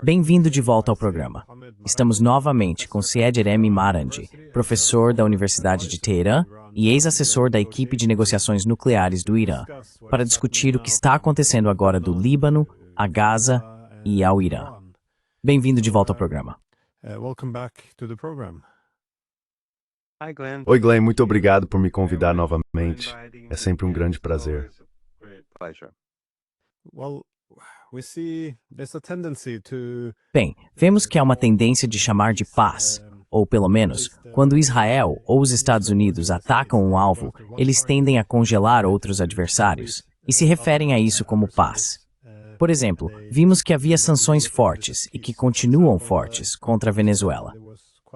Bem-vindo de volta ao programa. Estamos novamente com Syed Remy Marandi, professor da Universidade de Teherã e ex-assessor da equipe de negociações nucleares do Irã, para discutir o que está acontecendo agora do Líbano, a Gaza e ao Irã. Bem-vindo de volta ao programa. Oi, Glenn, muito obrigado por me convidar novamente. É sempre um grande prazer. Bem, vemos que há uma tendência de chamar de paz, ou pelo menos, quando Israel ou os Estados Unidos atacam um alvo, eles tendem a congelar outros adversários, e se referem a isso como paz. Por exemplo, vimos que havia sanções fortes, e que continuam fortes, contra a Venezuela.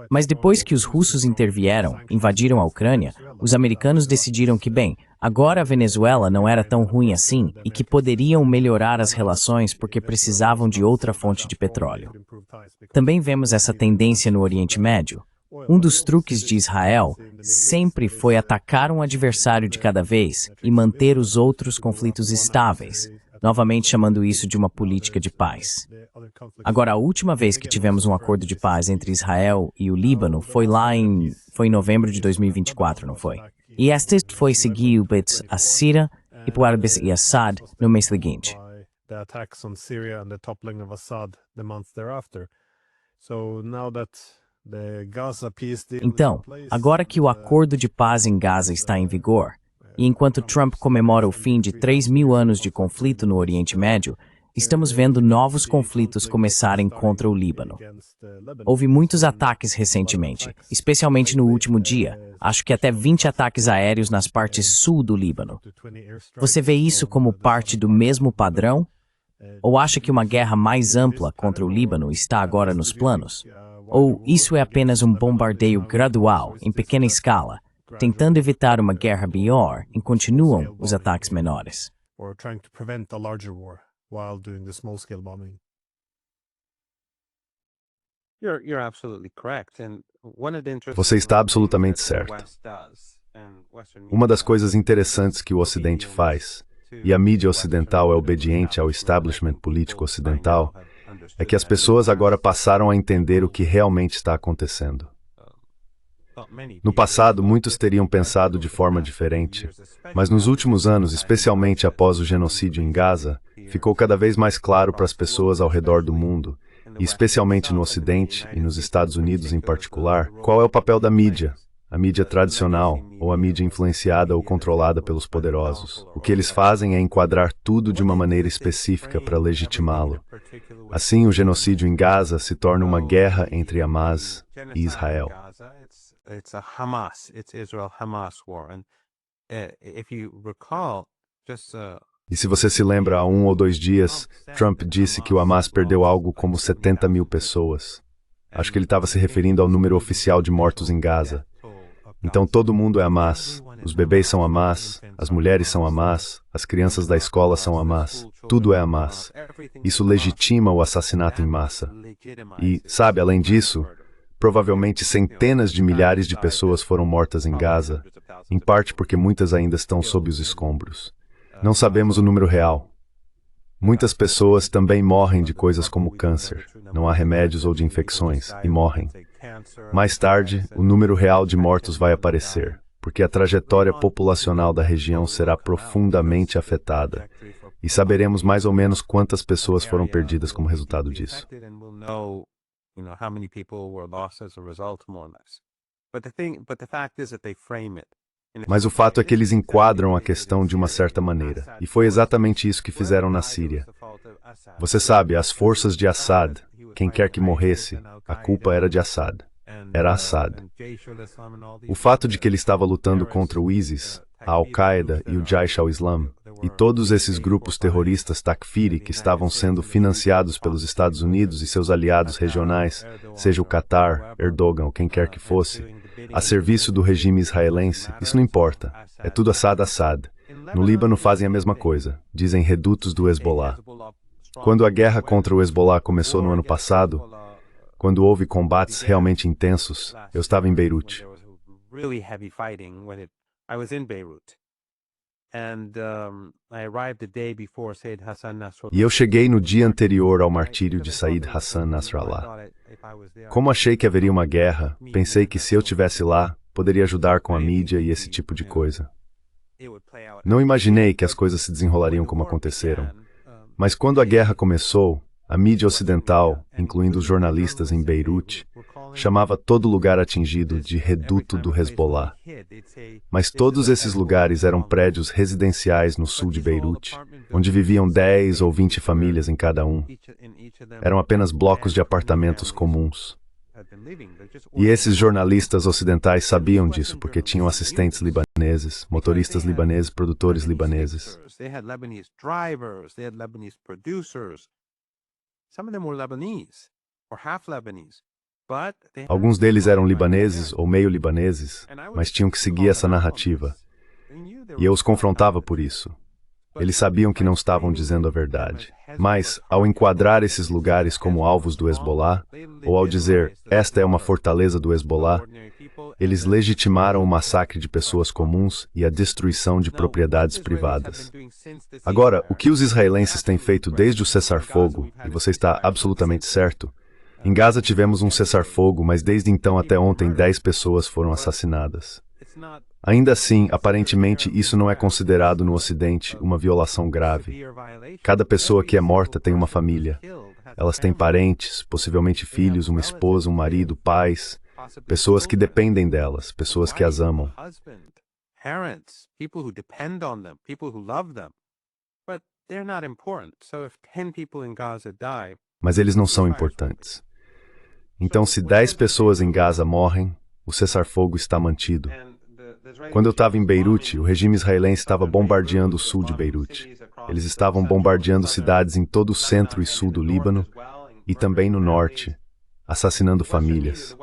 Mas depois que os russos intervieram, invadiram a Ucrânia, os americanos decidiram que, bem, agora a Venezuela não era tão ruim assim e que poderiam melhorar as relações porque precisavam de outra fonte de petróleo. Também vemos essa tendência no Oriente Médio. Um dos truques de Israel sempre foi atacar um adversário de cada vez e manter os outros conflitos estáveis, novamente chamando isso de uma política de paz. Agora, a última vez que tivemos um acordo de paz entre Israel e o Líbano foi em novembro de 2024, não foi? E este foi seguido por a Síria e por Assad no mês seguinte. Então, agora que o acordo de paz em Gaza está em vigor, e enquanto Trump comemora o fim de 3.000 anos de conflito no Oriente Médio, estamos vendo novos conflitos começarem contra o Líbano. Houve muitos ataques recentemente, especialmente no último dia, acho que até 20 ataques aéreos nas partes sul do Líbano. Você vê isso como parte do mesmo padrão? Ou acha que uma guerra mais ampla contra o Líbano está agora nos planos? Ou isso é apenas um bombardeio gradual, em pequena escala, tentando evitar uma guerra maior e continuam os ataques menores? Você está absolutamente certo. Uma das coisas interessantes que o Ocidente faz, e a mídia ocidental é obediente ao establishment político ocidental, é que as pessoas agora passaram a entender o que realmente está acontecendo. No passado, muitos teriam pensado de forma diferente, mas nos últimos anos, especialmente após o genocídio em Gaza, ficou cada vez mais claro para as pessoas ao redor do mundo, e especialmente no Ocidente e nos Estados Unidos em particular, qual é o papel da mídia, a mídia tradicional ou a mídia influenciada ou controlada pelos poderosos. O que eles fazem é enquadrar tudo de uma maneira específica para legitimá-lo. Assim, o genocídio em Gaza se torna uma guerra entre Hamas e Israel. It's a Hamas, it's Israel-Hamas war. And if you recall, E se você se lembra, há 1 ou 2 dias, Trump disse que o Hamas perdeu algo como 70.000 pessoas. Acho que ele estava se referindo ao número oficial de mortos em Gaza. Então todo mundo é Hamas. Os bebês são Hamas, as mulheres são Hamas, as crianças da escola são Hamas. Tudo é Hamas. Isso legitima o assassinato em massa. E, sabe, além disso, provavelmente centenas de milhares de pessoas foram mortas em Gaza, em parte porque muitas ainda estão sob os escombros. Não sabemos o número real. Muitas pessoas também morrem de coisas como câncer, não há remédios ou de infecções, e morrem. Mais tarde, o número real de mortos vai aparecer, porque a trajetória populacional da região será profundamente afetada, e saberemos mais ou menos quantas pessoas foram perdidas como resultado disso. How many people were lost as a result, more or less. But the fact is that they frame it. Mas o fato é que eles enquadram a questão de uma certa maneira, e foi exatamente isso que fizeram na Síria. Você sabe, as forças de Assad, quem quer que morresse, a culpa era de Assad. Era Assad. O fato de que ele estava lutando contra o ISIS, a Al-Qaeda e o Jaish al-Islam, e todos esses grupos terroristas Takfiri que estavam sendo financiados pelos Estados Unidos e seus aliados regionais, seja o Qatar, Erdogan ou quem quer que fosse, a serviço do regime israelense, isso não importa. É tudo Assad. No Líbano fazem a mesma coisa, dizem redutos do Hezbollah. Quando a guerra contra o Hezbollah começou no ano passado, quando houve combates realmente intensos, eu estava em Beirute. E eu cheguei no dia anterior ao martírio de Sayyid Hassan Nasrallah. Como achei que haveria uma guerra, pensei que se eu estivesse lá, poderia ajudar com a mídia e esse tipo de coisa. Não imaginei que as coisas se desenrolariam como aconteceram. Mas quando a guerra começou, a mídia ocidental, incluindo os jornalistas em Beirute, chamava todo lugar atingido de reduto do Hezbollah. Mas todos esses lugares eram prédios residenciais no sul de Beirute, onde viviam 10 ou 20 famílias em cada um. Eram apenas blocos de apartamentos comuns. E esses jornalistas ocidentais sabiam disso porque tinham assistentes libaneses, motoristas libaneses, produtores libaneses. Alguns deles eram libaneses ou meio libaneses, mas tinham que seguir essa narrativa. E eu os confrontava por isso. Eles sabiam que não estavam dizendo a verdade. Mas, ao enquadrar esses lugares como alvos do Hezbollah, ou ao dizer, esta é uma fortaleza do Hezbollah, eles legitimaram o massacre de pessoas comuns e a destruição de propriedades privadas. Agora, o que os israelenses têm feito desde o cessar-fogo, e você está absolutamente certo, em Gaza tivemos um cessar-fogo, mas desde então até ontem 10 pessoas foram assassinadas. Ainda assim, aparentemente, isso não é considerado no Ocidente uma violação grave. Cada pessoa que é morta tem uma família. Elas têm parentes, possivelmente filhos, uma esposa, um marido, pais, pessoas que dependem delas, pessoas que as amam. Mas eles não são importantes. Então, se 10 pessoas em Gaza morrem, o cessar-fogo está mantido. Quando eu estava em Beirute, o regime israelense estava bombardeando o sul de Beirute. Eles estavam bombardeando cidades em todo o centro e sul do Líbano e também no norte, assassinando famílias.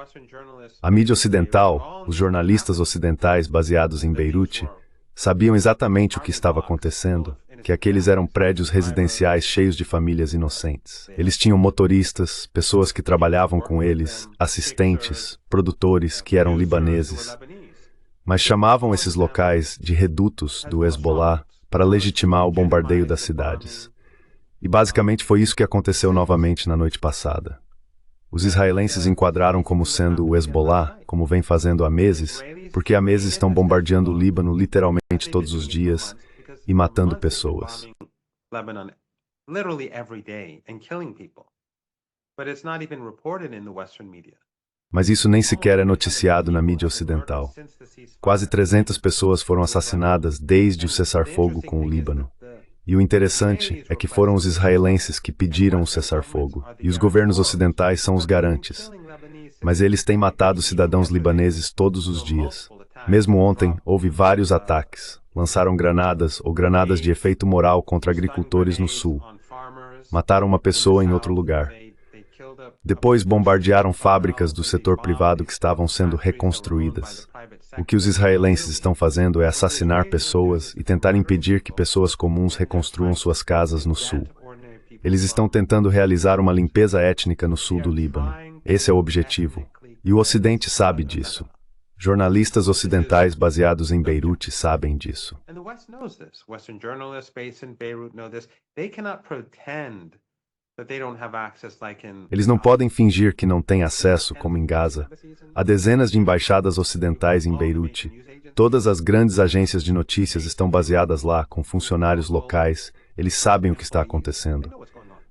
A mídia ocidental, os jornalistas ocidentais baseados em Beirute, sabiam exatamente o que estava acontecendo, que aqueles eram prédios residenciais cheios de famílias inocentes. Eles tinham motoristas, pessoas que trabalhavam com eles, assistentes, produtores que eram libaneses. Mas chamavam esses locais de redutos do Hezbollah para legitimar o bombardeio das cidades. E basicamente foi isso que aconteceu novamente na noite passada. Os israelenses enquadraram como sendo o Hezbollah, como vem fazendo há meses, porque há meses estão bombardeando o Líbano literalmente todos os dias e matando pessoas. Mas isso nem sequer é noticiado na mídia ocidental. Quase 300 pessoas foram assassinadas desde o cessar-fogo com o Líbano. E o interessante é que foram os israelenses que pediram o cessar-fogo, e os governos ocidentais são os garantes. Mas eles têm matado cidadãos libaneses todos os dias. Mesmo ontem, houve vários ataques. Lançaram granadas ou granadas de efeito moral contra agricultores no sul. Mataram uma pessoa em outro lugar. Depois bombardearam fábricas do setor privado que estavam sendo reconstruídas. O que os israelenses estão fazendo é assassinar pessoas e tentar impedir que pessoas comuns reconstruam suas casas no sul. Eles estão tentando realizar uma limpeza étnica no sul do Líbano. Esse é o objetivo. E o Ocidente sabe disso. Jornalistas ocidentais baseados em Beirute sabem disso. Eles não podem fingir que não têm acesso, como em Gaza. Há dezenas de embaixadas ocidentais em Beirute. Todas as grandes agências de notícias estão baseadas lá, com funcionários locais. Eles sabem o que está acontecendo.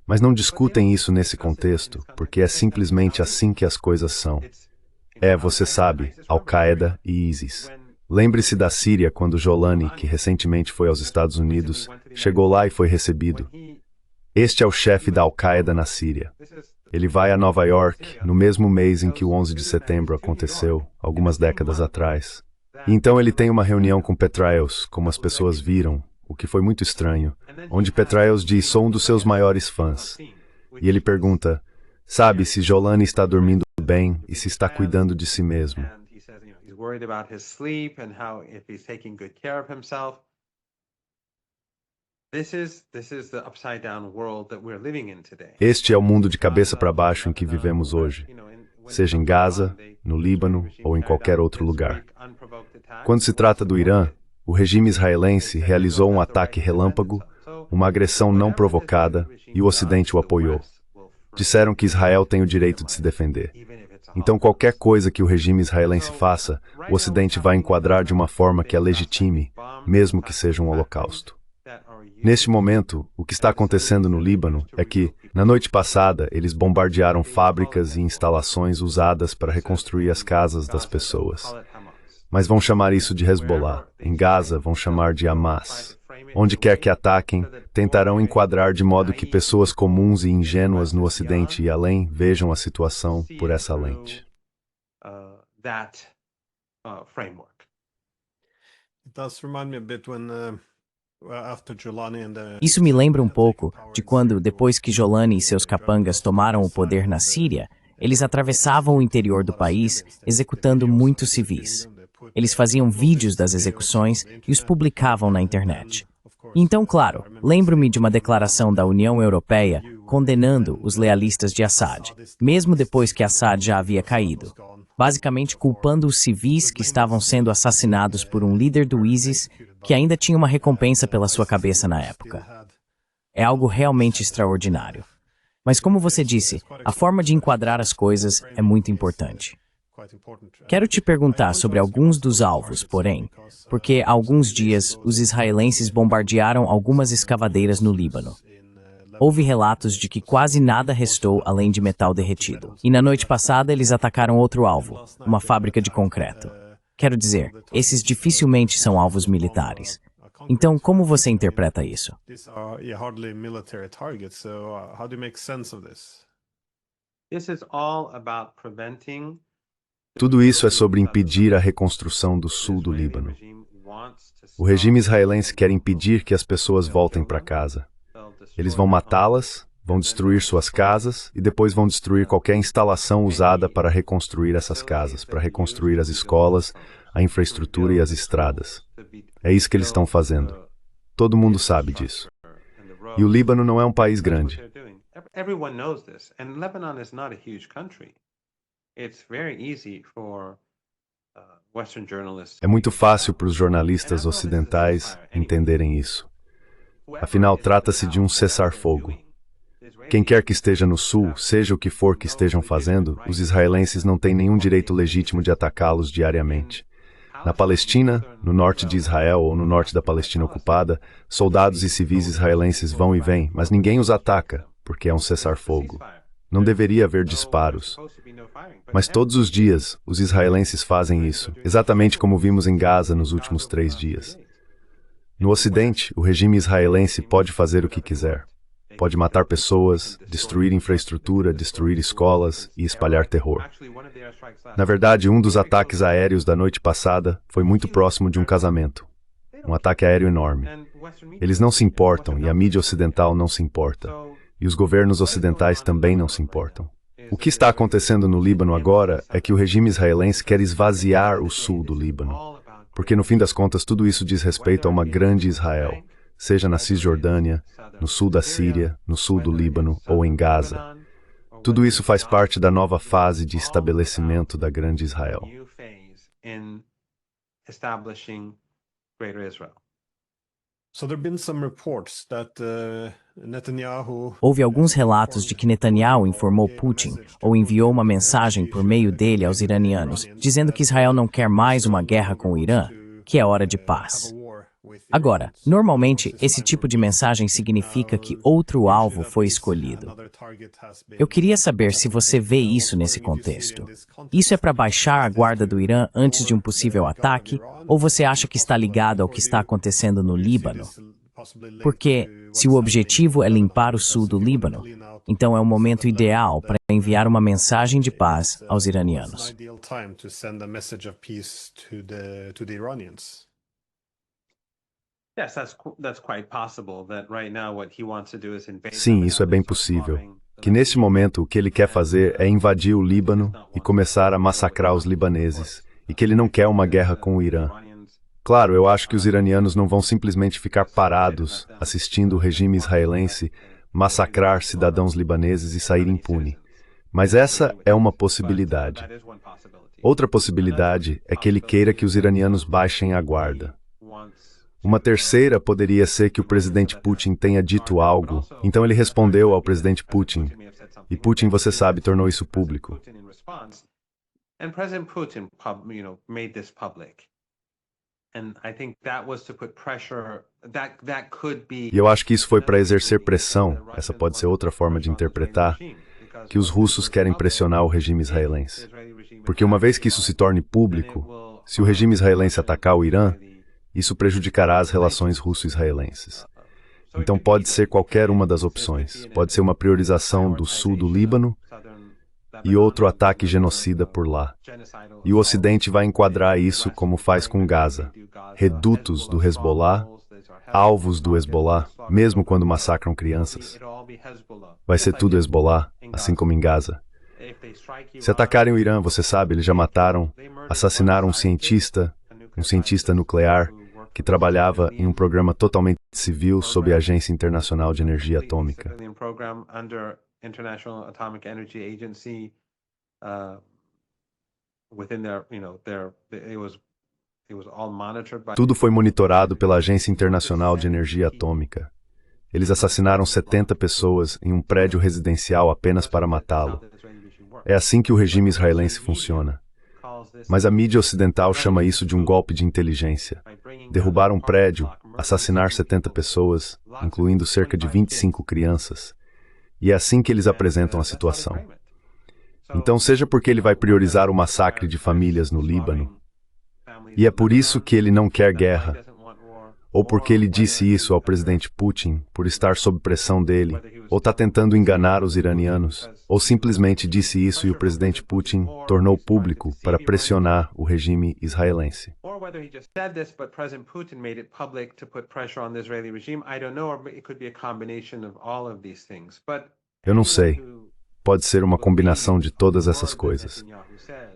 Mas não discutem isso nesse contexto, porque é simplesmente assim que as coisas são. Você sabe, Al-Qaeda e ISIS. Lembre-se da Síria quando Jolani, que recentemente foi aos Estados Unidos, chegou lá e foi recebido. Este é o chefe da Al-Qaeda na Síria. Ele vai a Nova York no mesmo mês em que o 11 de setembro aconteceu, algumas décadas atrás. E então ele tem uma reunião com Petraeus, como as pessoas viram, o que foi muito estranho, onde Petraeus diz, sou um dos seus maiores fãs. E ele pergunta, sabe se Jolani está dormindo bem e se está cuidando de si mesmo. Este é o mundo de cabeça para baixo em que vivemos hoje, seja em Gaza, no Líbano ou em qualquer outro lugar. Quando se trata do Irã, o regime israelense realizou um ataque relâmpago, uma agressão não provocada, e o Ocidente o apoiou. Disseram que Israel tem o direito de se defender. Então, qualquer coisa que o regime israelense faça, o Ocidente vai enquadrar de uma forma que a legitime, mesmo que seja um holocausto. Neste momento, o que está acontecendo no Líbano é que, na noite passada, eles bombardearam fábricas e instalações usadas para reconstruir as casas das pessoas. Mas vão chamar isso de Hezbollah. Em Gaza, vão chamar de Hamas. Onde quer que ataquem, tentarão enquadrar de modo que pessoas comuns e ingênuas no Ocidente e além vejam a situação por essa lente. Isso me lembra um pouco de quando, depois que Jolani e seus capangas tomaram o poder na Síria, eles atravessavam o interior do país, executando muitos civis. Eles faziam vídeos das execuções e os publicavam na internet. Então, claro, lembro-me de uma declaração da União Europeia condenando os lealistas de Assad, mesmo depois que Assad já havia caído, basicamente culpando os civis que estavam sendo assassinados por um líder do ISIS que ainda tinha uma recompensa pela sua cabeça na época. É algo realmente extraordinário. Mas como você disse, a forma de enquadrar as coisas é muito importante. Quero te perguntar sobre alguns dos alvos, porém, porque há alguns dias os israelenses bombardearam algumas escavadeiras no Líbano. Houve relatos de que quase nada restou além de metal derretido. E na noite passada eles atacaram outro alvo, uma fábrica de concreto. Quero dizer, esses dificilmente são alvos militares. Então, como você interpreta isso? Tudo isso é sobre impedir a reconstrução do sul do Líbano. O regime israelense quer impedir que as pessoas voltem para casa. Eles vão matá-las, vão destruir suas casas e depois vão destruir qualquer instalação usada para reconstruir essas casas, para reconstruir as escolas, a infraestrutura e as estradas. É isso que eles estão fazendo. Todo mundo sabe disso. E o Líbano não é um país grande. É muito fácil para os jornalistas ocidentais entenderem isso. Afinal, trata-se de um cessar-fogo. Quem quer que esteja no sul, seja o que for que estejam fazendo, os israelenses não têm nenhum direito legítimo de atacá-los diariamente. Na Palestina, no norte de Israel ou no norte da Palestina ocupada, soldados e civis israelenses vão e vêm, mas ninguém os ataca, porque é um cessar-fogo. Não deveria haver disparos. Mas todos os dias, os israelenses fazem isso, exatamente como vimos em Gaza nos últimos 3 dias. No Ocidente, o regime israelense pode fazer o que quiser. Pode matar pessoas, destruir infraestrutura, destruir escolas e espalhar terror. Na verdade, um dos ataques aéreos da noite passada foi muito próximo de um casamento. Um ataque aéreo enorme. Eles não se importam e a mídia ocidental não se importa. E os governos ocidentais também não se importam. O que está acontecendo no Líbano agora é que o regime israelense quer esvaziar o sul do Líbano. Porque, no fim das contas, tudo isso diz respeito a uma grande Israel, seja na Cisjordânia, no sul da Síria, no sul do Líbano ou em Gaza. Tudo isso faz parte da nova fase de estabelecimento da grande Israel. Houve alguns relatos de que Netanyahu informou Putin ou enviou uma mensagem por meio dele aos iranianos, dizendo que Israel não quer mais uma guerra com o Irã, que é hora de paz. Agora, normalmente, esse tipo de mensagem significa que outro alvo foi escolhido. Eu queria saber se você vê isso nesse contexto. Isso é para baixar a guarda do Irã antes de um possível ataque, ou você acha que está ligado ao que está acontecendo no Líbano? Porque, se o objetivo é limpar o sul do Líbano, então é o momento ideal para enviar uma mensagem de paz aos iranianos. Sim, isso é bem possível. Que neste momento o que ele quer fazer é invadir o Líbano e começar a massacrar os libaneses, e que ele não quer uma guerra com o Irã. Claro, eu acho que os iranianos não vão simplesmente ficar parados assistindo o regime israelense massacrar cidadãos libaneses e sair impune. Mas essa é uma possibilidade. Outra possibilidade é que ele queira que os iranianos baixem a guarda. Uma terceira poderia ser que o presidente Putin tenha dito algo, então ele respondeu ao presidente Putin, e Putin, você sabe, tornou isso público. And President Putin, made this public. And I think that was to put pressure. That could be. E eu acho que isso foi para exercer pressão, essa pode ser outra forma de interpretar, que os russos querem pressionar o regime israelense. Porque uma vez que isso se torne público, se o regime israelense atacar o Irã, isso prejudicará as relações russo-israelenses. Então pode ser qualquer uma das opções. Pode ser uma priorização do sul do Líbano e outro ataque genocida por lá. E o Ocidente vai enquadrar isso como faz com Gaza. Redutos do Hezbollah, alvos do Hezbollah, mesmo quando massacram crianças. Vai ser tudo Hezbollah, assim como em Gaza. Se atacarem o Irã, você sabe, eles já mataram, assassinaram um cientista nuclear, que trabalhava em um programa totalmente civil sob a Agência Internacional de Energia Atômica. Tudo foi monitorado pela Agência Internacional de Energia Atômica. Eles assassinaram 70 pessoas em um prédio residencial apenas para matá-lo. É assim que o regime israelense funciona. Mas a mídia ocidental chama isso de um golpe de inteligência. Derrubar um prédio, assassinar 70 pessoas, incluindo cerca de 25 crianças. E é assim que eles apresentam a situação. Então, seja porque ele vai priorizar o massacre de famílias no Líbano, e é por isso que ele não quer guerra, ou porque ele disse isso ao presidente Putin por estar sob pressão dele, ou está tentando enganar os iranianos, ou simplesmente disse isso e o presidente Putin tornou público para pressionar o regime israelense. Eu não sei. Pode ser uma combinação de todas essas coisas.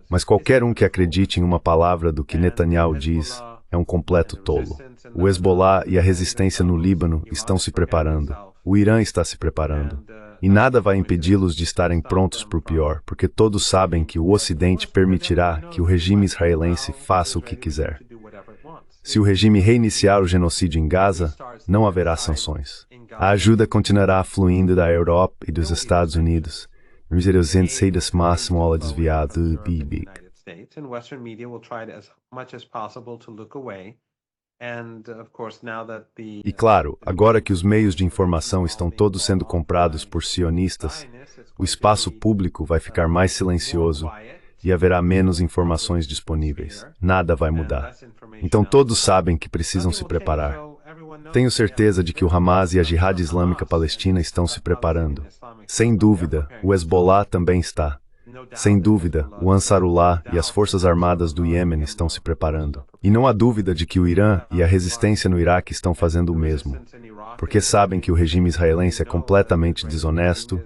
Mas qualquer um que acredite em uma palavra do que Netanyahu diz é um completo tolo. O Hezbollah e a resistência no Líbano estão se preparando. O Irã está se preparando. E nada vai impedi-los de estarem prontos para o pior, porque todos sabem que o Ocidente permitirá que o regime israelense faça o que quiser. Se o regime reiniciar o genocídio em Gaza, não haverá sanções. A ajuda continuará fluindo da Europa e dos Estados Unidos. Máximo ela desviado do BIBIC. E claro, agora que os meios de informação estão todos sendo comprados por sionistas, o espaço público vai ficar mais silencioso e haverá menos informações disponíveis. Nada vai mudar. Então todos sabem que precisam se preparar. Tenho certeza de que o Hamas e a Jihad Islâmica Palestina estão se preparando. Sem dúvida, o Hezbollah também está. Sem dúvida, o Ansarullah e as forças armadas do Iêmen estão se preparando. E não há dúvida de que o Irã e a resistência no Iraque estão fazendo o mesmo. Porque sabem que o regime israelense é completamente desonesto,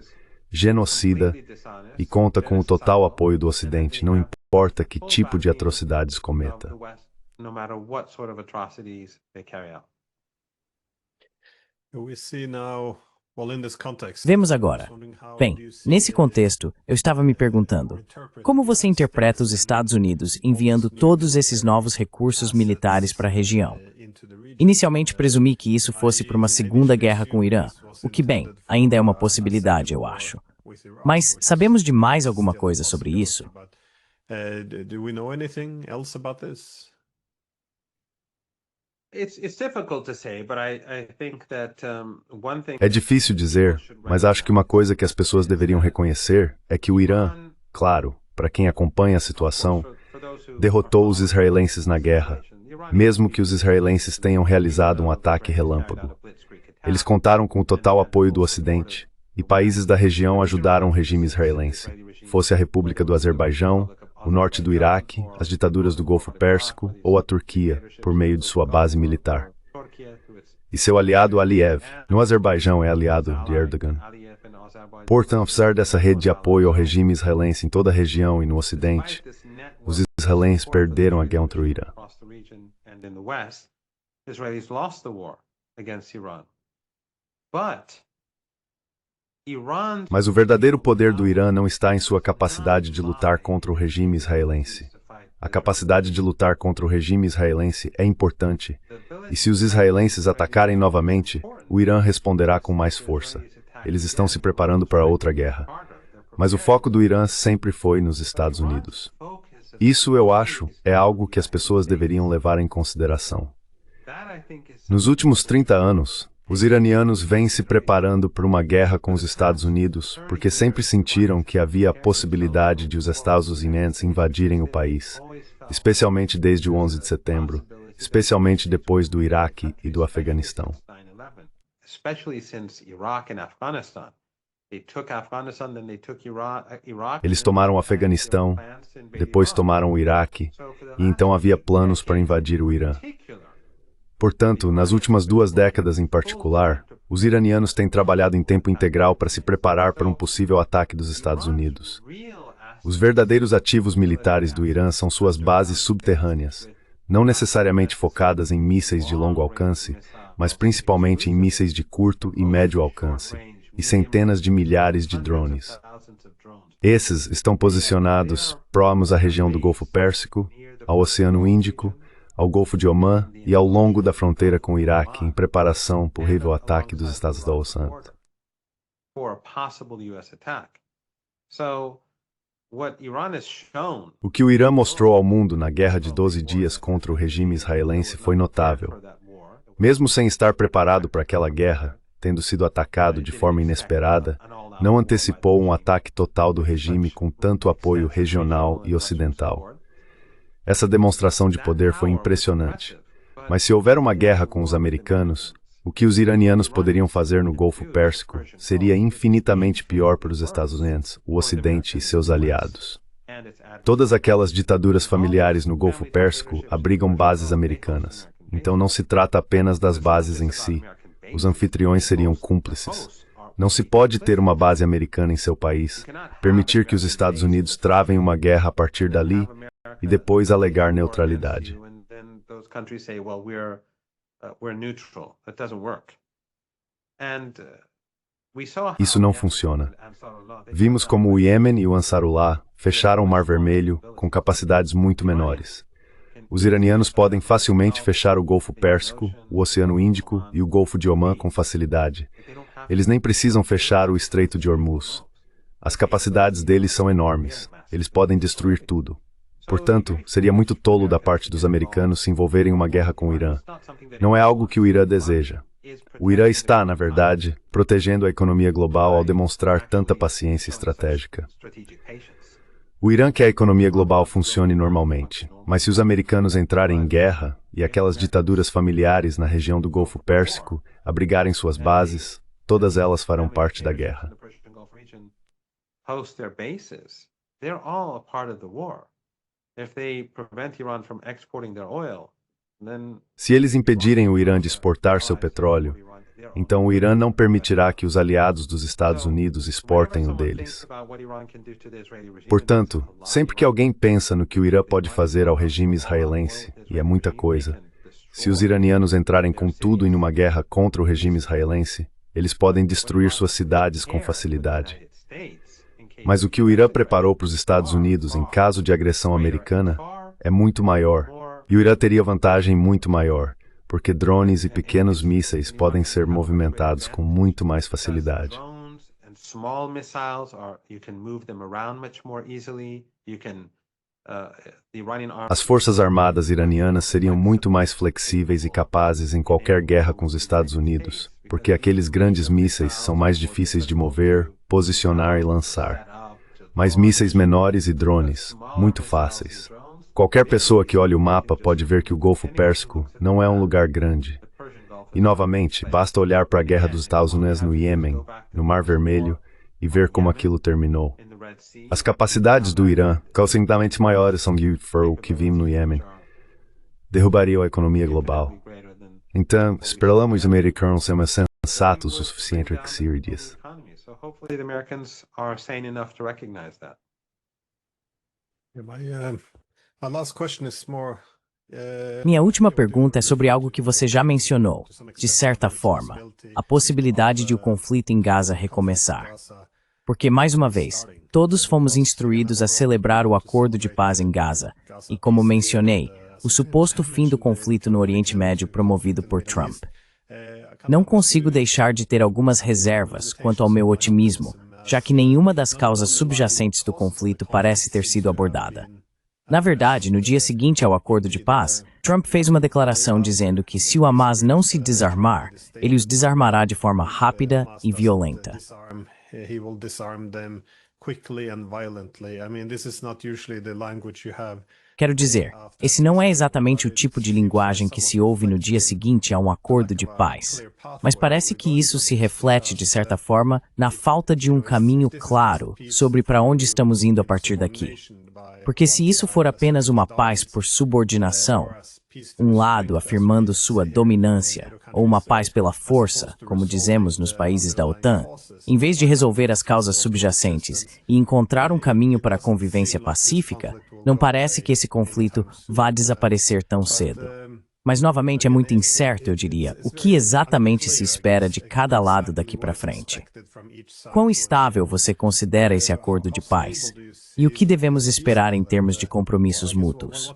genocida e conta com o total apoio do Ocidente, não importa que tipo de atrocidades cometa. Vemos agora. Bem, nesse contexto, eu estava me perguntando, como você interpreta os Estados Unidos enviando todos esses novos recursos militares para a região? Inicialmente presumi que isso fosse para uma segunda guerra com o Irã, o que, bem, ainda é uma possibilidade, eu acho. Mas sabemos de mais alguma coisa sobre isso? É difícil dizer, mas acho que uma coisa que as pessoas deveriam reconhecer é que o Irã, claro, para quem acompanha a situação, derrotou os israelenses na guerra, mesmo que os israelenses tenham realizado um ataque relâmpago. Eles contaram com o total apoio do Ocidente, e países da região ajudaram o regime israelense, fosse a República do Azerbaijão, o norte do Iraque, as ditaduras do Golfo Pérsico ou a Turquia, por meio de sua base militar. E seu aliado Aliyev, no Azerbaijão é aliado de Erdogan. Portanto, apesar dessa rede de apoio ao regime israelense em toda a região e no Ocidente, os israelenses perderam a guerra contra o Irã. Mas o verdadeiro poder do Irã não está em sua capacidade de lutar contra o regime israelense. A capacidade de lutar contra o regime israelense é importante, e se os israelenses atacarem novamente, o Irã responderá com mais força. Eles estão se preparando para outra guerra. Mas o foco do Irã sempre foi nos Estados Unidos. Isso, eu acho, é algo que as pessoas deveriam levar em consideração. Nos últimos 30 anos, os iranianos vêm se preparando para uma guerra com os Estados Unidos porque sempre sentiram que havia a possibilidade de os Estados Unidos invadirem o país, especialmente desde o 11 de setembro, especialmente depois do Iraque e do Afeganistão. Eles tomaram o Afeganistão, depois tomaram o Iraque, e então havia planos para invadir o Irã. Portanto, nas últimas 2 décadas em particular, os iranianos têm trabalhado em tempo integral para se preparar para um possível ataque dos Estados Unidos. Os verdadeiros ativos militares do Irã são suas bases subterrâneas, não necessariamente focadas em mísseis de longo alcance, mas principalmente em mísseis de curto e médio alcance, e centenas de milhares de drones. Esses estão posicionados próximos à região do Golfo Pérsico, ao Oceano Índico, ao Golfo de Omã e ao longo da fronteira com o Iraque, em preparação para o possível ataque dos Estados Unidos. O que o Irã mostrou ao mundo na guerra de 12 dias contra o regime israelense foi notável. Mesmo sem estar preparado para aquela guerra, tendo sido atacado de forma inesperada, não antecipou um ataque total do regime com tanto apoio regional e ocidental. Essa demonstração de poder foi impressionante. Mas se houver uma guerra com os americanos, o que os iranianos poderiam fazer no Golfo Pérsico seria infinitamente pior para os Estados Unidos, o Ocidente e seus aliados. Todas aquelas ditaduras familiares no Golfo Pérsico abrigam bases americanas. Então não se trata apenas das bases em si. Os anfitriões seriam cúmplices. Não se pode ter uma base americana em seu país, permitir que os Estados Unidos travem uma guerra a partir dali e depois alegar neutralidade. Isso não funciona. Vimos como o Iêmen e o Ansarullah fecharam o Mar Vermelho com capacidades muito menores. Os iranianos podem facilmente fechar o Golfo Pérsico, o Oceano Índico e o Golfo de Omã com facilidade. Eles nem precisam fechar o Estreito de Hormuz. As capacidades deles são enormes. Eles podem destruir tudo. Portanto, seria muito tolo da parte dos americanos se envolverem em uma guerra com o Irã. Não é algo que o Irã deseja. O Irã está, na verdade, protegendo a economia global ao demonstrar tanta paciência estratégica. O Irã quer que a economia global funcione normalmente, mas se os americanos entrarem em guerra e aquelas ditaduras familiares na região do Golfo Pérsico abrigarem suas bases, todas elas farão parte da guerra. Se eles impedirem o Irã de exportar seu petróleo, então o Irã não permitirá que os aliados dos Estados Unidos exportem o deles. Portanto, sempre que alguém pensa no que o Irã pode fazer ao regime israelense, e é muita coisa, se os iranianos entrarem com tudo em uma guerra contra o regime israelense, eles podem destruir suas cidades com facilidade. Mas o que o Irã preparou para os Estados Unidos em caso de agressão americana é muito maior, e o Irã teria vantagem muito maior, porque drones e pequenos mísseis podem ser movimentados com muito mais facilidade. As forças armadas iranianas seriam muito mais flexíveis e capazes em qualquer guerra com os Estados Unidos, porque aqueles grandes mísseis são mais difíceis de mover, posicionar e lançar. Mas mísseis menores e drones, muito fáceis. Qualquer pessoa que olhe o mapa pode ver que o Golfo Pérsico não é um lugar grande. E, novamente, basta olhar para a guerra dos Estados Unidos no Iêmen, no Mar Vermelho, e ver como aquilo terminou. As capacidades do Irã, considerablemente maiores são o que vimos no Iêmen, derrubariam a economia global. Então, esperamos os americanos serem sensatos o suficiente para que se diz. Minha última pergunta é sobre algo que você já mencionou, de certa forma, a possibilidade de o conflito em Gaza recomeçar. Porque, mais uma vez, todos fomos instruídos a celebrar o acordo de paz em Gaza, e como mencionei, o suposto fim do conflito no Oriente Médio promovido por Trump. Não consigo deixar de ter algumas reservas quanto ao meu otimismo, já que nenhuma das causas subjacentes do conflito parece ter sido abordada. Na verdade, no dia seguinte ao acordo de paz, Trump fez uma declaração dizendo que se o Hamas não se desarmar, ele os desarmará de forma rápida e violenta. Quero dizer, esse não é exatamente o tipo de linguagem que se ouve no dia seguinte a um acordo de paz, mas parece que isso se reflete, de certa forma, na falta de um caminho claro sobre para onde estamos indo a partir daqui. Porque se isso for apenas uma paz por subordinação, um lado afirmando sua dominância, ou uma paz pela força, como dizemos nos países da OTAN, em vez de resolver as causas subjacentes e encontrar um caminho para a convivência pacífica, não parece que esse conflito vá desaparecer tão cedo. Mas, novamente, é muito incerto, eu diria, o que exatamente se espera de cada lado daqui para frente. Quão estável você considera esse acordo de paz? E o que devemos esperar em termos de compromissos mútuos?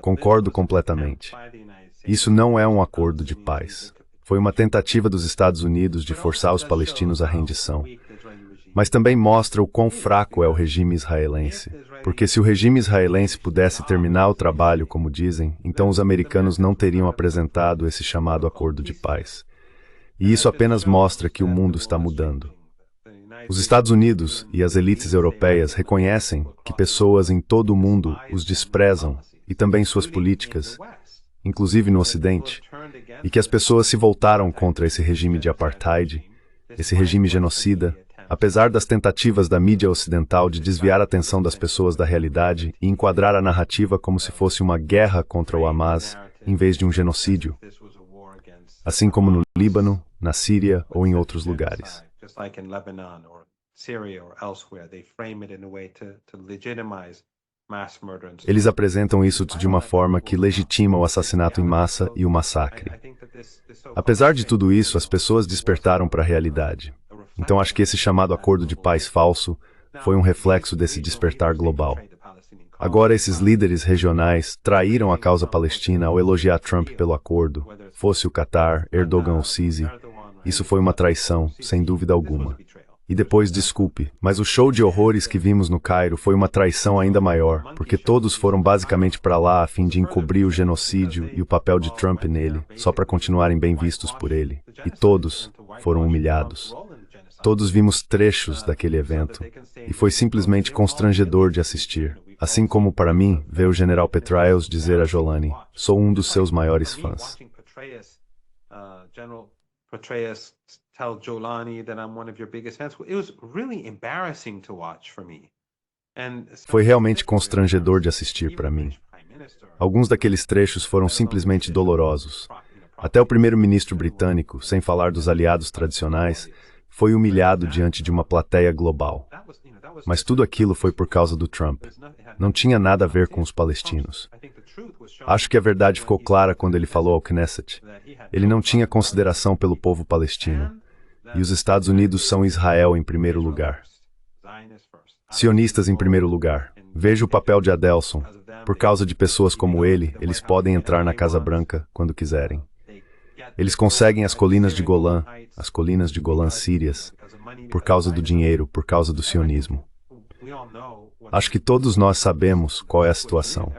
Concordo completamente. Isso não é um acordo de paz. Foi uma tentativa dos Estados Unidos de forçar os palestinos à rendição. Mas também mostra o quão fraco é o regime israelense. Porque se o regime israelense pudesse terminar o trabalho, como dizem, então os americanos não teriam apresentado esse chamado acordo de paz. E isso apenas mostra que o mundo está mudando. Os Estados Unidos e as elites europeias reconhecem que pessoas em todo o mundo os desprezam, e também suas políticas, inclusive no Ocidente, e que as pessoas se voltaram contra esse regime de apartheid, esse regime genocida, apesar das tentativas da mídia ocidental de desviar a atenção das pessoas da realidade e enquadrar a narrativa como se fosse uma guerra contra o Hamas, em vez de um genocídio, assim como no Líbano, na Síria ou em outros lugares. Eles apresentam isso de uma forma que legitima o assassinato em massa e o massacre. Apesar de tudo isso, as pessoas despertaram para a realidade. Então acho que esse chamado acordo de paz falso foi um reflexo desse despertar global. Agora esses líderes regionais traíram a causa palestina ao elogiar Trump pelo acordo, fosse o Qatar, Erdogan ou Sisi. Isso foi uma traição, sem dúvida alguma. E depois, desculpe, mas o show de horrores que vimos no Cairo foi uma traição ainda maior, porque todos foram basicamente para lá a fim de encobrir o genocídio e o papel de Trump nele, só para continuarem bem vistos por ele. E todos foram humilhados. Todos vimos trechos daquele evento, e foi simplesmente constrangedor de assistir. Assim como, para mim, ver o general Petraeus dizer a Jolani, sou um dos seus maiores fãs. Tell Jolani that I'm one of your biggest fans. It was really embarrassing to watch for me. Foi realmente constrangedor de assistir para mim. Alguns daqueles trechos foram simplesmente dolorosos. Até o primeiro-ministro britânico, sem falar dos aliados tradicionais, foi humilhado diante de uma plateia global. Mas tudo aquilo foi por causa do Trump. Não tinha nada a ver com os palestinos. Acho que a verdade ficou clara quando ele falou ao Knesset. Ele não tinha consideração pelo povo palestino. E os Estados Unidos são Israel em primeiro lugar. Sionistas em primeiro lugar. Veja o papel de Adelson. Por causa de pessoas como ele, eles podem entrar na Casa Branca quando quiserem. Eles conseguem as colinas de Golã sírias, por causa do dinheiro, por causa do sionismo. Acho que todos nós sabemos qual é a situação.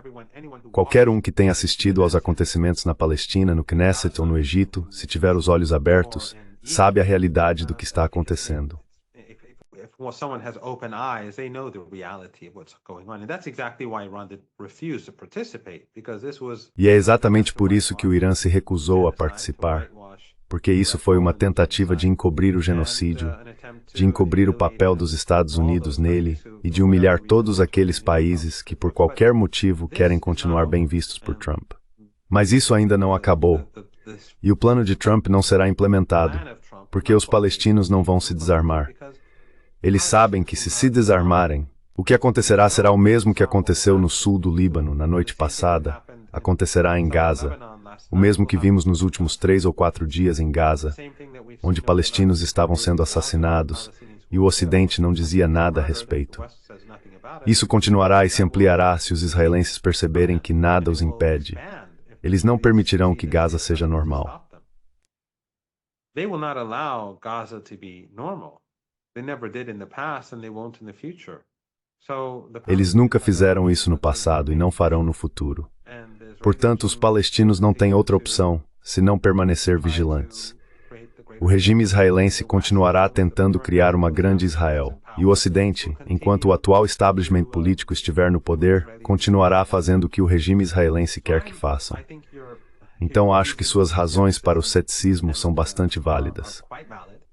Qualquer um que tenha assistido aos acontecimentos na Palestina, no Knesset ou no Egito, se tiver os olhos abertos, sabe a realidade do que está acontecendo. E é exatamente por isso que o Irã se recusou a participar, porque isso foi uma tentativa de encobrir o genocídio, de encobrir o papel dos Estados Unidos nele e de humilhar todos aqueles países que por qualquer motivo querem continuar bem vistos por Trump. Mas isso ainda não acabou. E o plano de Trump não será implementado, porque os palestinos não vão se desarmar. Eles sabem que se desarmarem, O que acontecerá será o mesmo que aconteceu no sul do Líbano na noite passada, acontecerá em Gaza, o mesmo que vimos nos últimos 3 ou 4 dias em Gaza, onde palestinos estavam sendo assassinados e o Ocidente não dizia nada a respeito. Isso continuará e se ampliará se os israelenses perceberem que nada os impede. Eles não permitirão que Gaza seja normal. They will not allow Gaza to be normal. They never did in the past and they won't in the future. Eles nunca fizeram isso no passado e não farão no futuro. Portanto, os palestinos não têm outra opção, senão permanecer vigilantes. O regime israelense continuará tentando criar uma grande Israel, e o Ocidente, enquanto o atual establishment político estiver no poder, continuará fazendo o que o regime israelense quer que façam. Então acho que suas razões para o ceticismo são bastante válidas.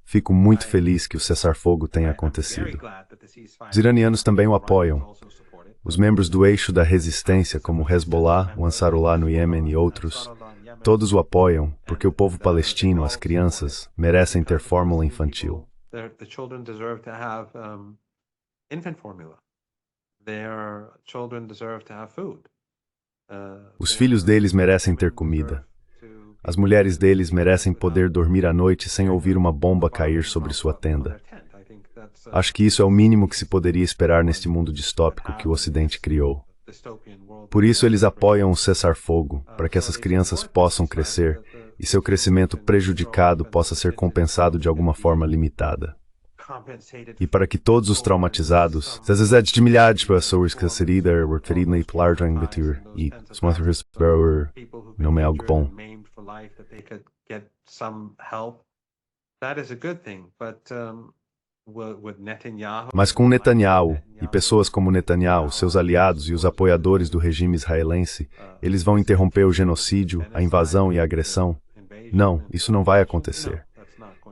Fico muito feliz que o cessar-fogo tenha acontecido. Os iranianos também o apoiam. Os membros do eixo da resistência, como Hezbollah, o Ansarullah no Iêmen e outros, todos o apoiam porque o povo palestino, as crianças, merecem ter fórmula infantil. Os filhos deles merecem ter comida. As mulheres deles merecem poder dormir à noite sem ouvir uma bomba cair sobre sua tenda. Acho que isso é o mínimo que se poderia esperar neste mundo distópico que o Ocidente criou. Por isso eles apoiam o cessar-fogo, para que essas crianças possam crescer e seu crescimento prejudicado possa ser compensado de alguma forma limitada. E para que todos os traumatizados, de milhares de pessoas que seriam referidas pela betur e não é algo bom. Mas com Netanyahu e pessoas como Netanyahu, seus aliados e os apoiadores do regime israelense, eles vão interromper o genocídio, a invasão e a agressão? Não, isso não vai acontecer.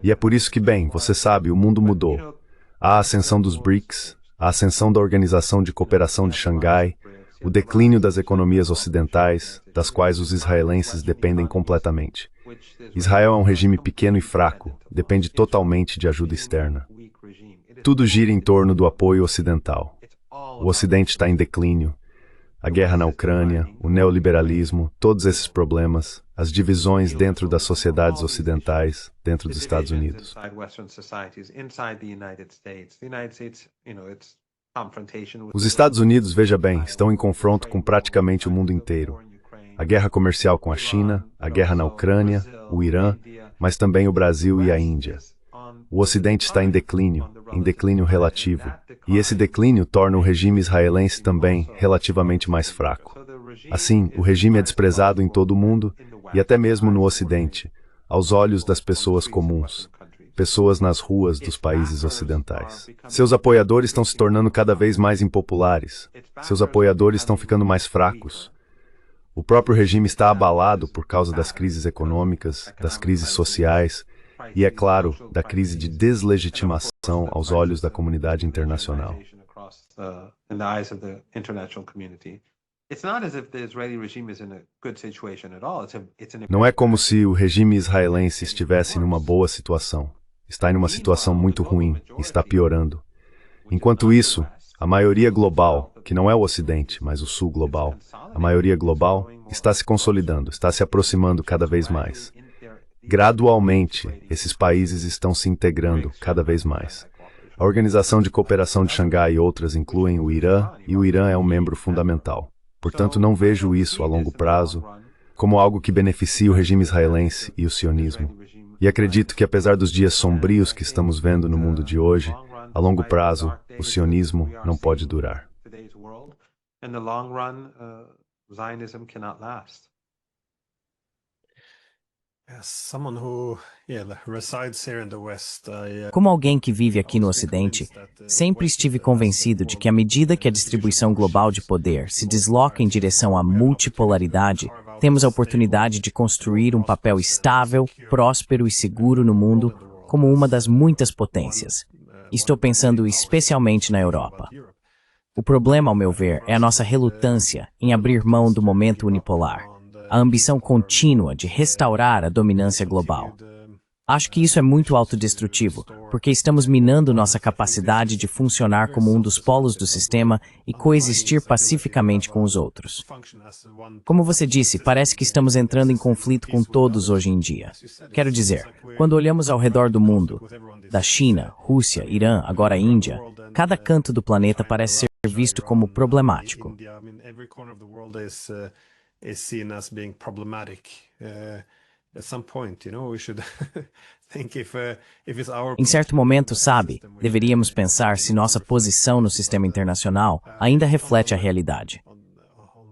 E é por isso que, bem, você sabe, o mundo mudou. Há a ascensão dos BRICS, a ascensão da Organização de Cooperação de Xangai, o declínio das economias ocidentais, das quais os israelenses dependem completamente. Israel é um regime pequeno e fraco, depende totalmente de ajuda externa. Tudo gira em torno do apoio ocidental. O Ocidente está em declínio. A guerra na Ucrânia, o neoliberalismo, todos esses problemas, as divisões dentro das sociedades ocidentais, dentro dos Estados Unidos. Os Estados Unidos, veja bem, estão em confronto com praticamente o mundo inteiro. A guerra comercial com a China, a guerra na Ucrânia, o Irã, mas também o Brasil e a Índia. O Ocidente está em declínio relativo, e esse declínio torna o regime israelense também relativamente mais fraco. Assim, o regime é desprezado em todo o mundo, e até mesmo no Ocidente, aos olhos das pessoas comuns, pessoas nas ruas dos países ocidentais. Seus apoiadores estão se tornando cada vez mais impopulares, seus apoiadores estão ficando mais fracos. O próprio regime está abalado por causa das crises econômicas, das crises sociais, e, é claro, da crise de deslegitimação aos olhos da comunidade internacional. Não é como se o regime israelense estivesse numa boa situação. Está em uma situação muito ruim, está piorando. Enquanto isso, a maioria global, que não é o Ocidente, mas o Sul global, a maioria global está se consolidando, está se aproximando cada vez mais. Gradualmente, esses países estão se integrando cada vez mais. A Organização de Cooperação de Xangai e outras incluem o Irã, e o Irã é um membro fundamental. Portanto, não vejo isso a longo prazo como algo que beneficie o regime israelense e o sionismo. E acredito que, apesar dos dias sombrios que estamos vendo no mundo de hoje, a longo prazo, o sionismo não pode durar. Como alguém que vive aqui no Ocidente, sempre estive convencido de que à medida que a distribuição global de poder se desloca em direção à multipolaridade, temos a oportunidade de construir um papel estável, próspero e seguro no mundo como uma das muitas potências. Estou pensando especialmente na Europa. O problema, ao meu ver, é a nossa relutância em abrir mão do momento unipolar, a ambição contínua de restaurar a dominância global. Acho que isso é muito autodestrutivo, porque estamos minando nossa capacidade de funcionar como um dos polos do sistema e coexistir pacificamente com os outros. Como você disse, parece que estamos entrando em conflito com todos hoje em dia. Quero dizer, quando olhamos ao redor do mundo, da China, Rússia, Irã, agora Índia, cada canto do planeta parece ser visto como problemático. Em certo momento, sabe, deveríamos pensar se nossa posição no sistema internacional ainda reflete a realidade.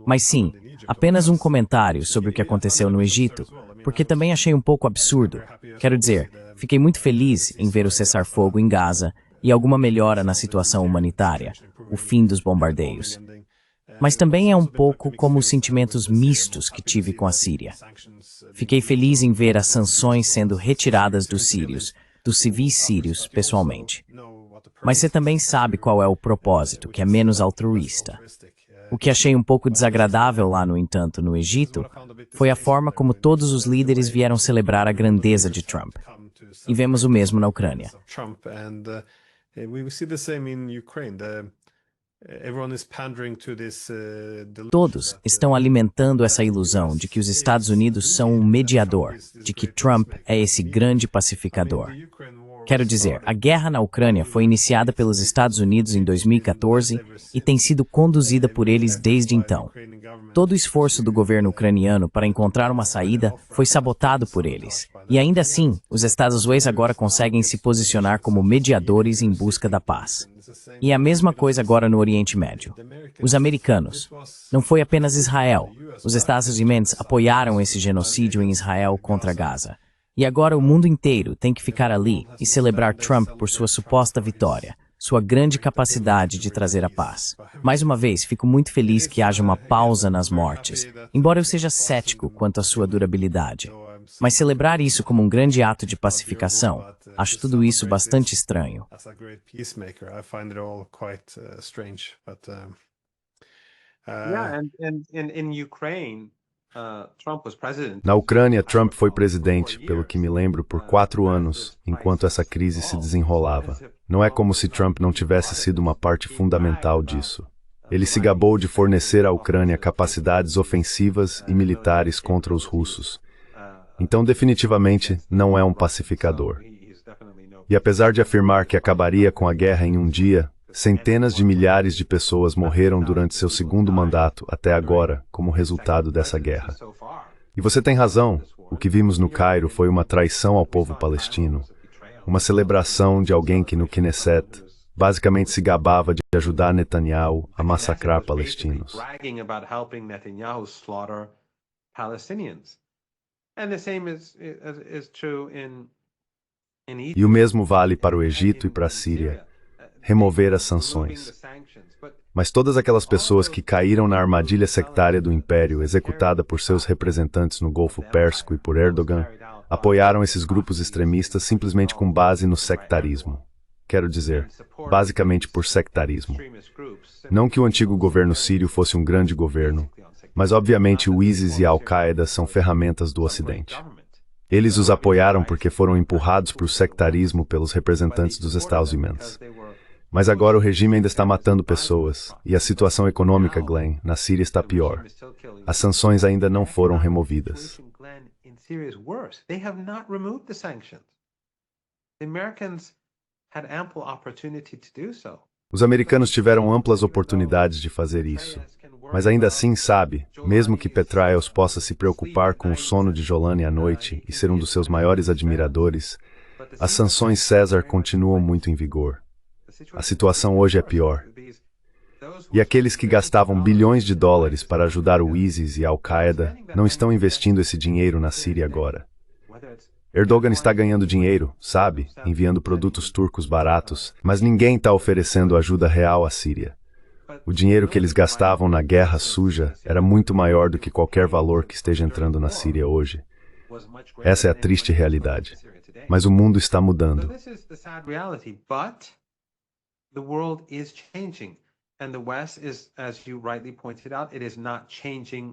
Mas sim, apenas um comentário sobre o que aconteceu no Egito, porque também achei um pouco absurdo. Quero dizer, fiquei muito feliz em ver o cessar-fogo em Gaza e alguma melhora na situação humanitária, o fim dos bombardeios. Mas também é um pouco como os sentimentos mistos que tive com a Síria. Fiquei feliz em ver as sanções sendo retiradas dos sírios, dos civis sírios, pessoalmente. Mas você também sabe qual é o propósito, que é menos altruísta. O que achei um pouco desagradável lá, no entanto, no Egito, foi a forma como todos os líderes vieram celebrar a grandeza de Trump. E vemos o mesmo na Ucrânia. Todos estão alimentando essa ilusão de que os Estados Unidos são um mediador, de que Trump é esse grande pacificador. Quero dizer, a guerra na Ucrânia foi iniciada pelos Estados Unidos em 2014 e tem sido conduzida por eles desde então. Todo o esforço do governo ucraniano para encontrar uma saída foi sabotado por eles. E ainda assim, os Estados Unidos agora conseguem se posicionar como mediadores em busca da paz. E é a mesma coisa agora no Oriente Médio. Os americanos. Não foi apenas Israel. Os Estados Unidos apoiaram esse genocídio em Israel contra Gaza. E agora o mundo inteiro tem que ficar ali e celebrar Trump por sua suposta vitória, sua grande capacidade de trazer a paz. Mais uma vez, fico muito feliz que haja uma pausa nas mortes, embora eu seja cético quanto à sua durabilidade. Mas celebrar isso como um grande ato de pacificação, acho tudo isso bastante estranho. Na Ucrânia, Trump foi presidente, pelo que me lembro, por 4 anos, enquanto essa crise se desenrolava. Não é como se Trump não tivesse sido uma parte fundamental disso. Ele se gabou de fornecer à Ucrânia capacidades ofensivas e militares contra os russos. Então, definitivamente, não é um pacificador. E apesar de afirmar que acabaria com a guerra em um dia, centenas de milhares de pessoas morreram durante seu segundo mandato até agora como resultado dessa guerra. E você tem razão, o que vimos no Cairo foi uma traição ao povo palestino, uma celebração de alguém que no Knesset basicamente se gabava de ajudar Netanyahu a massacrar palestinos. E o mesmo vale para o Egito e para a Síria. Remover as sanções. Mas todas aquelas pessoas que caíram na armadilha sectária do Império, executada por seus representantes no Golfo Pérsico e por Erdogan, apoiaram esses grupos extremistas simplesmente com base no sectarismo. Quero dizer, basicamente por sectarismo. Não que o antigo governo sírio fosse um grande governo, mas obviamente o ISIS e a Al-Qaeda são ferramentas do Ocidente. Eles os apoiaram porque foram empurrados para o sectarismo pelos representantes dos Estados Unidos. Mas agora o regime ainda está matando pessoas, e a situação econômica, Glenn, na Síria está pior. As sanções ainda não foram removidas. Os americanos tiveram amplas oportunidades de fazer isso. Mas ainda assim, sabe, mesmo que Petraeus possa se preocupar com o sono de Jolane à noite e ser um dos seus maiores admiradores, as sanções César continuam muito em vigor. A situação hoje é pior. E aqueles que gastavam bilhões de dólares para ajudar o ISIS e a Al-Qaeda não estão investindo esse dinheiro na Síria agora. Erdogan está ganhando dinheiro, sabe, enviando produtos turcos baratos, mas ninguém está oferecendo ajuda real à Síria. O dinheiro que eles gastavam na guerra suja era muito maior do que qualquer valor que esteja entrando na Síria hoje. Essa é a triste realidade. Mas o mundo está mudando.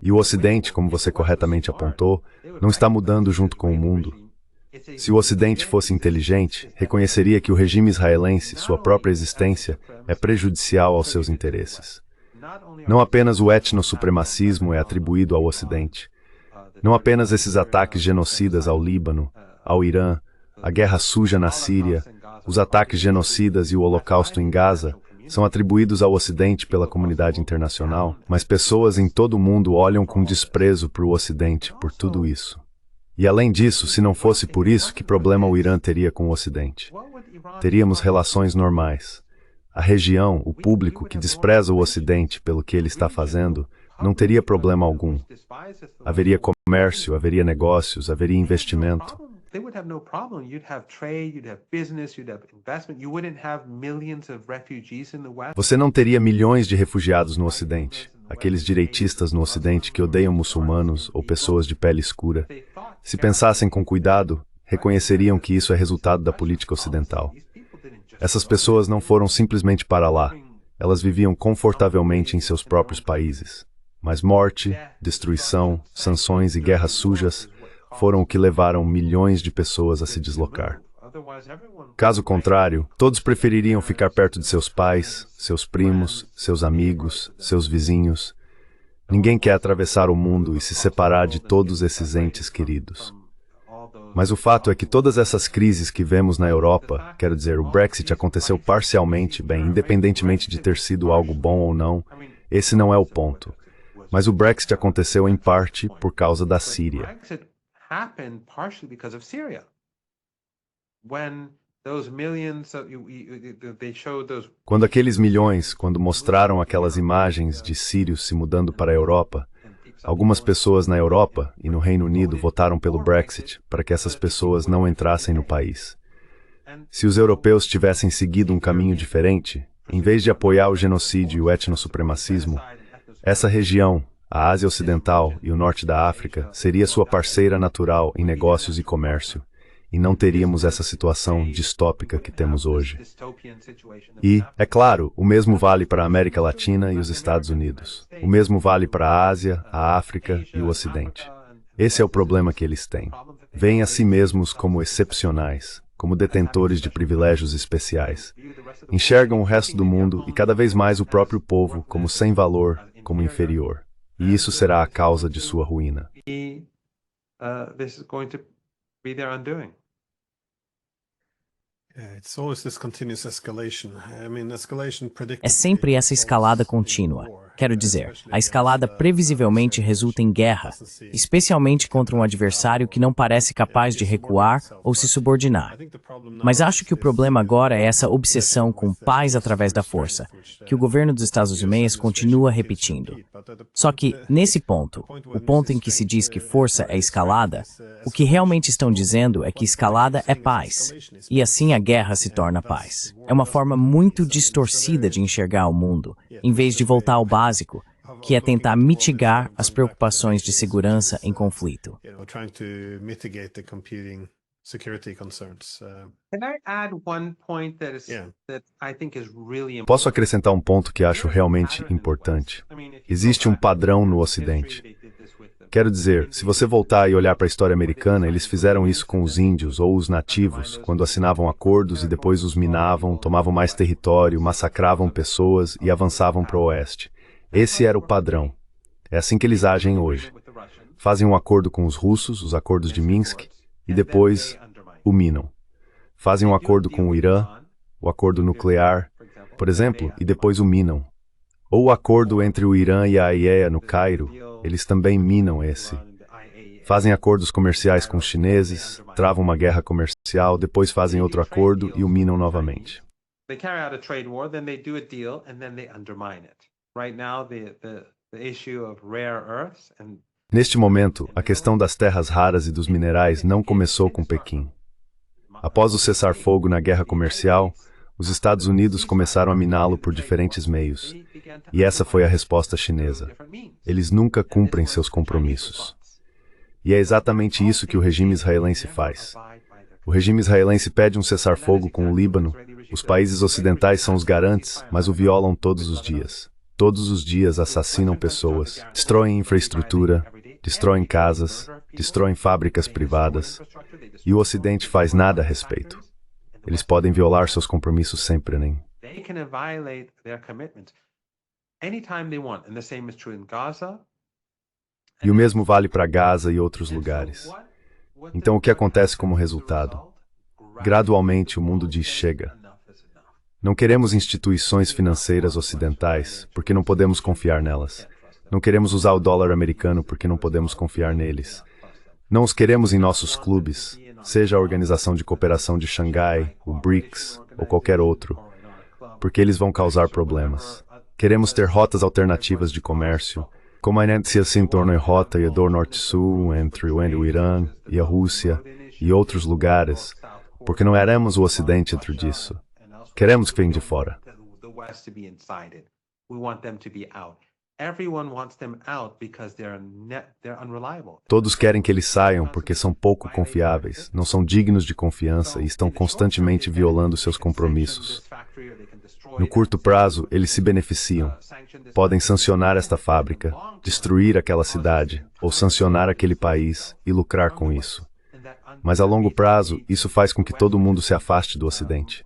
E o Ocidente, como você corretamente apontou, não está mudando junto com o mundo. Se o Ocidente fosse inteligente, reconheceria que o regime israelense, sua própria existência, é prejudicial aos seus interesses. Não apenas o etnossupremacismo é atribuído ao Ocidente. Não apenas esses ataques genocidas ao Líbano, ao Irã, a guerra suja na Síria, os ataques genocidas e o Holocausto em Gaza são atribuídos ao Ocidente pela comunidade internacional, mas pessoas em todo o mundo olham com desprezo para o Ocidente por tudo isso. E além disso, se não fosse por isso, que problema o Irã teria com o Ocidente? Teríamos relações normais. A região, o público que despreza o Ocidente pelo que ele está fazendo, não teria problema algum. Haveria comércio, haveria negócios, haveria investimento. They would have no problem. You'd have trade, you'd have business, you'd have investment. You wouldn't have millions of refugees in the West. Você não teria milhões de refugiados no Ocidente. Aqueles direitistas no Ocidente que odeiam muçulmanos ou pessoas de pele escura. Se pensassem com cuidado, reconheceriam que isso é resultado da política ocidental. Essas pessoas não foram simplesmente para lá. Elas viviam confortavelmente em seus próprios países. Mas morte, destruição, sanções e guerras sujas foram o que levaram milhões de pessoas a se deslocar. Caso contrário, todos prefeririam ficar perto de seus pais, seus primos, seus amigos, seus vizinhos. Ninguém quer atravessar o mundo e se separar de todos esses entes queridos. Mas o fato é que todas essas crises que vemos na Europa, quero dizer, o Brexit aconteceu parcialmente, bem, independentemente de ter sido algo bom ou não, esse não é o ponto. Mas o Brexit aconteceu em parte por causa da Síria. Happened partially because of Syria. When those millions, they showed those. Quando aqueles milhões, quando mostraram aquelas imagens de sírios se mudando para a Europa, algumas pessoas na Europa e no Reino Unido votaram pelo Brexit para que essas pessoas não entrassem no país. Se os europeus tivessem seguido um caminho diferente, em vez de apoiar o genocídio e o etnossupremacismo, essa região, a Ásia Ocidental e o Norte da África, seria sua parceira natural em negócios e comércio, e não teríamos essa situação distópica que temos hoje. E, é claro, o mesmo vale para a América Latina e os Estados Unidos. O mesmo vale para a Ásia, a África e o Ocidente. Esse é o problema que eles têm. Veem a si mesmos como excepcionais, como detentores de privilégios especiais. Enxergam o resto do mundo e cada vez mais o próprio povo como sem valor, como inferior. E isso será a causa de sua ruína. This is going to be their undoing. É sempre essa escalada contínua. Quero dizer, a escalada previsivelmente resulta em guerra, especialmente contra um adversário que não parece capaz de recuar ou se subordinar. Mas acho que o problema agora é essa obsessão com paz através da força, que o governo dos Estados Unidos continua repetindo. Só que, nesse ponto, o ponto em que se diz que força é escalada, o que realmente estão dizendo é que escalada é paz, e assim a guerra se torna paz. É uma forma muito distorcida de enxergar o mundo, em vez de voltar ao básico, que é tentar mitigar as preocupações de segurança em conflito. Posso acrescentar um ponto que acho realmente importante. Existe um padrão no Ocidente. Quero dizer, se você voltar e olhar para a história americana, eles fizeram isso com os índios ou os nativos, quando assinavam acordos e depois os minavam, tomavam mais território, massacravam pessoas e avançavam para o oeste. Esse era o padrão. É assim que eles agem hoje. Fazem um acordo com os russos, os acordos de Minsk, e depois o minam. Fazem um acordo com o Irã, o acordo nuclear, por exemplo, e depois o minam. Ou o acordo entre o Irã e a IEA no Cairo, eles também minam esse. Fazem acordos comerciais com os chineses, travam uma guerra comercial, depois fazem outro acordo e o minam novamente. Neste momento, a questão das terras raras e dos minerais não começou com Pequim. Após o cessar-fogo na guerra comercial, os Estados Unidos começaram a miná-lo por diferentes meios. E essa foi a resposta chinesa. Eles nunca cumprem seus compromissos. E é exatamente isso que o regime israelense faz. O regime israelense pede um cessar-fogo com o Líbano. Os países ocidentais são os garantes, mas o violam todos os dias. Todos os dias assassinam pessoas, destroem infraestrutura, destroem casas, destroem fábricas privadas, e o Ocidente faz nada a respeito. Eles podem violar seus compromissos sempre, né? E o mesmo vale para Gaza e outros lugares. Então, o que acontece como resultado? Gradualmente, o mundo diz chega. Não queremos instituições financeiras ocidentais, porque não podemos confiar nelas. Não queremos usar o dólar americano, porque não podemos confiar neles. Não os queremos em nossos clubes, seja a Organização de Cooperação de Xangai, o BRICS ou qualquer outro, porque eles vão causar problemas. Queremos ter rotas alternativas de comércio, como a negociação em torno da rota e do Norte-Sul entre o Irã e a Rússia e outros lugares, porque não éramos o Ocidente dentro disso. Queremos que venham de fora. Todos querem que eles saiam porque são pouco confiáveis, não são dignos de confiança e estão constantemente violando seus compromissos. No curto prazo, eles se beneficiam. Podem sancionar esta fábrica, destruir aquela cidade, ou sancionar aquele país e lucrar com isso. Mas a longo prazo, isso faz com que todo mundo se afaste do Ocidente.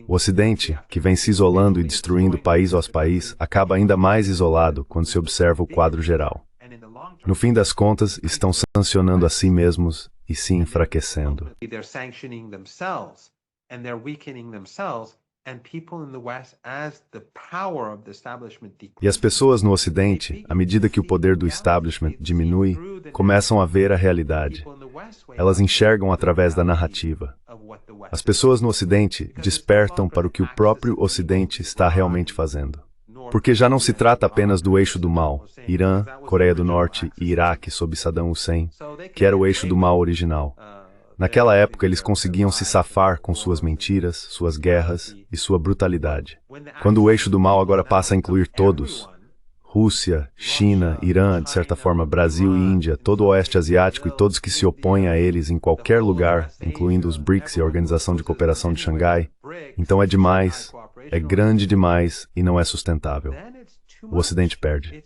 O Ocidente, que vem se isolando e destruindo país após país, acaba ainda mais isolado quando se observa o quadro geral. No fim das contas, estão sancionando a si mesmos e se enfraquecendo. E as pessoas no Ocidente, à medida que o poder do establishment diminui, começam a ver a realidade. Elas enxergam através da narrativa. As pessoas no Ocidente despertam para o que o próprio Ocidente está realmente fazendo. Porque já não se trata apenas do eixo do mal, Irã, Coreia do Norte e Iraque sob Saddam Hussein, que era o eixo do mal original. Naquela época, eles conseguiam se safar com suas mentiras, suas guerras e sua brutalidade. Quando o eixo do mal agora passa a incluir todos, Rússia, China, Irã, de certa forma Brasil e Índia, todo o Oeste Asiático e todos que se opõem a eles em qualquer lugar, incluindo os BRICS e a Organização de Cooperação de Xangai, então é demais, é grande demais e não é sustentável. O Ocidente perde.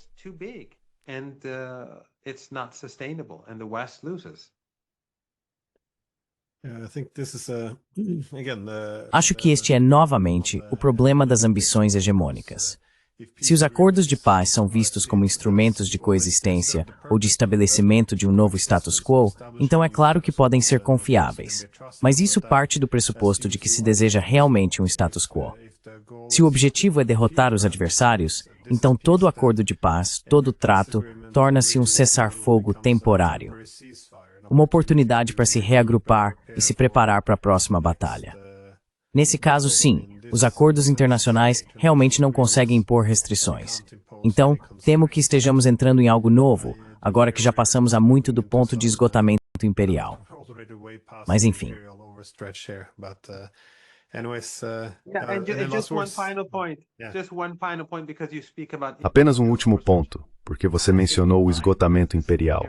Acho que este é novamente o problema das ambições hegemônicas. Se os acordos de paz são vistos como instrumentos de coexistência ou de estabelecimento de um novo status quo, então é claro que podem ser confiáveis. Mas isso parte do pressuposto de que se deseja realmente um status quo. Se o objetivo é derrotar os adversários, então todo acordo de paz, todo trato, torna-se um cessar-fogo temporário. Uma oportunidade para se reagrupar e se preparar para a próxima batalha. Nesse caso, sim, os acordos internacionais realmente não conseguem impor restrições. Então, temo que estejamos entrando em algo novo, agora que já passamos há muito do ponto de esgotamento imperial. Mas enfim. Apenas um último ponto, porque você mencionou o esgotamento imperial.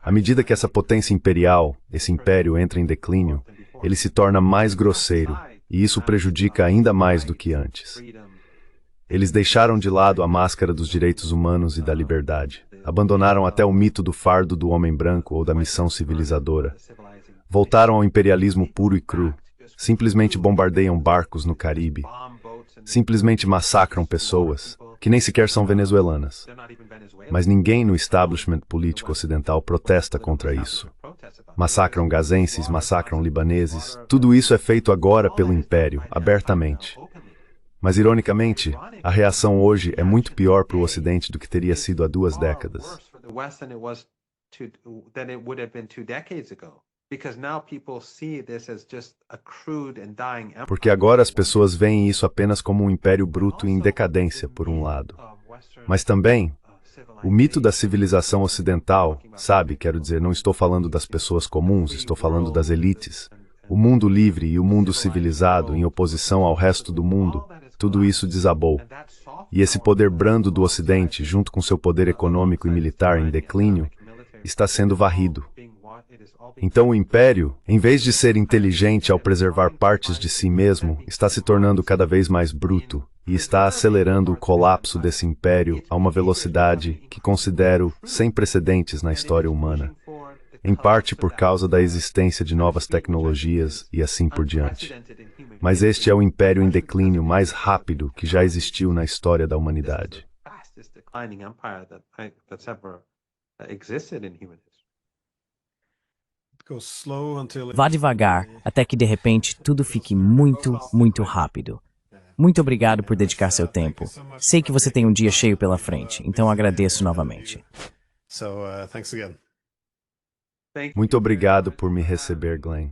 À medida que essa potência imperial, esse império entra em declínio, ele se torna mais grosseiro, e isso prejudica ainda mais do que antes. Eles deixaram de lado a máscara dos direitos humanos e da liberdade. Abandonaram até o mito do fardo do homem branco ou da missão civilizadora. Voltaram ao imperialismo puro e cru. Simplesmente bombardeiam barcos no Caribe. Simplesmente massacram pessoas, que nem sequer são venezuelanas. Mas ninguém no establishment político ocidental protesta contra isso. Massacram gazenses, massacram libaneses. Tudo isso é feito agora pelo Império, abertamente. Mas, ironicamente, a reação hoje é muito pior para o Ocidente do que teria sido há 2 décadas. Porque agora as pessoas veem isso apenas como um império bruto em decadência, por um lado. Mas também, o mito da civilização ocidental, sabe, quero dizer, não estou falando das pessoas comuns, estou falando das elites. O mundo livre e o mundo civilizado, em oposição ao resto do mundo, tudo isso desabou. E esse poder brando do Ocidente, junto com seu poder econômico e militar em declínio, está sendo varrido. Então o império, em vez de ser inteligente ao preservar partes de si mesmo, está se tornando cada vez mais bruto e está acelerando o colapso desse império a uma velocidade que considero sem precedentes na história humana, em parte por causa da existência de novas tecnologias e assim por diante. Mas este é o império em declínio mais rápido que já existiu na história da humanidade. Vá devagar até que de repente tudo fique muito, muito rápido. Muito obrigado por dedicar seu tempo. Sei que você tem um dia cheio pela frente, então agradeço novamente. Muito obrigado por me receber, Glenn.